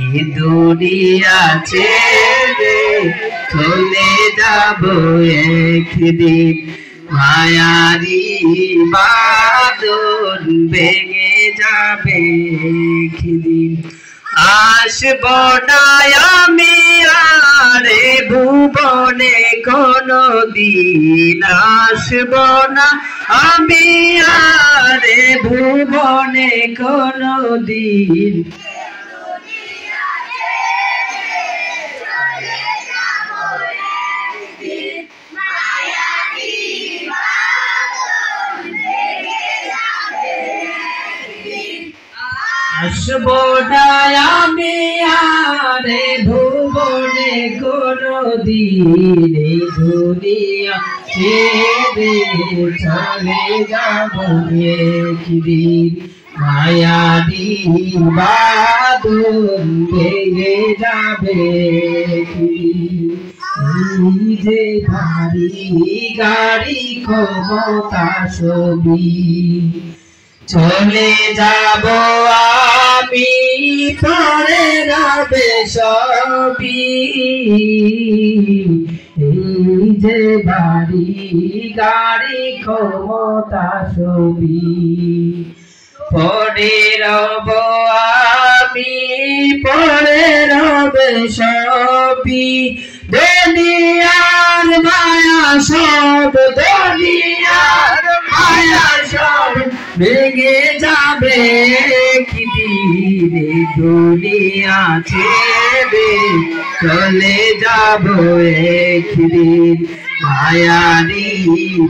এই দুনিয়া ছেড়ে চলে যাব একদিন, মায়ারি বাঁধন ভেঙে যাবে একদিন। আসব না আমি আর ভুবনে কোনদিন, আসব না আমি আর ভুবনে কোনদিন। আসব না আমি আর ভুবনে কোনদিন, এই দুনিয়া ছেড়ে চলে যাব একদিন, মায়ারি বাঁধন ভেঙে যাবে একদিন। এই যে ভারী গাড়ি ক্ষমতা ছবি, চলে যাব আমি পরে রবে সবই। এই যে বাড়ি গাড়ি ক্ষমতা ছবি, পরে রব আমি পরে রবে সবই। দুনিয়ার মায়া সব, দুনিয়ার মায়া সব ভেঙে যাবে একদিন, দুনিয়া ছেড়ে চলে যাব একদিন, মায়ারি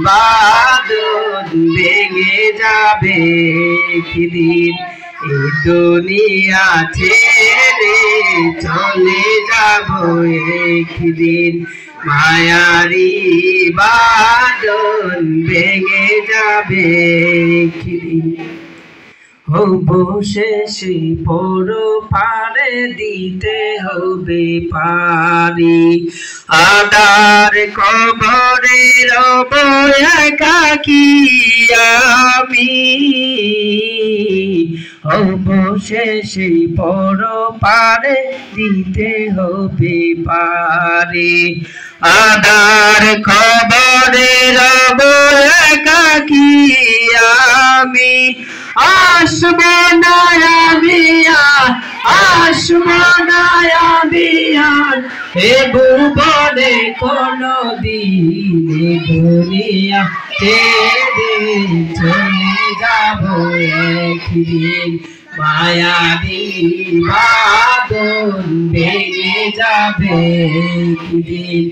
বাঁধন ভেঙে যাবে একদিন। এই দুনিয়া ছেড়ে চলে যাব একদিন, মায়ারি বাঁধন ভেঙে যাবে একদিন। অবশেষে পর পারে দিতে হবে পারি, আদার কবরে রব একাকী আমি। অবশেষে পর পারে দিতে হবে পারি, আদার কবরে রব একাকী আমি। আসব না আমি আর, আসব না আমি আর এ ভুবনে কোনদিন, দুনিয়া ছেড়ে চলে যাব একদিন, মায়ারি বাঁধন ভেঙে যাবে একদিন।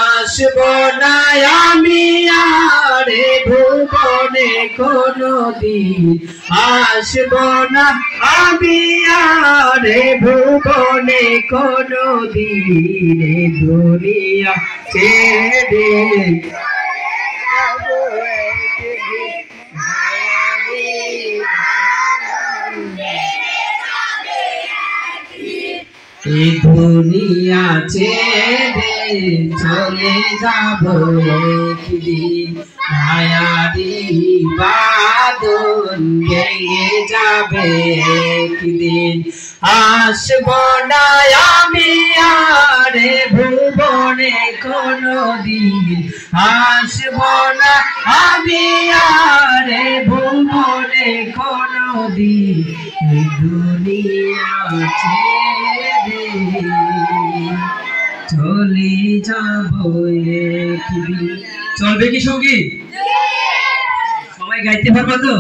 আসব না আমি আর ভুবনে কোনদিন, আসব না আমি আর ভুবনে কোনদিন, দুনিয়া ছেড়ে এই দুনিয়া ছেড়ে চলে যাব একদিন, মায়ারি বাঁধন ভেঙে যাবে একদিন। আসব না আমি আর ভুবনে কোনদিন, আসব না আমি আর ভুবনে কোনদিন, দুনিয়া ছেড়ে চলে যাব একদিন। চলবে কি সঙ্গী? সবাই গাইতে পারবো তো?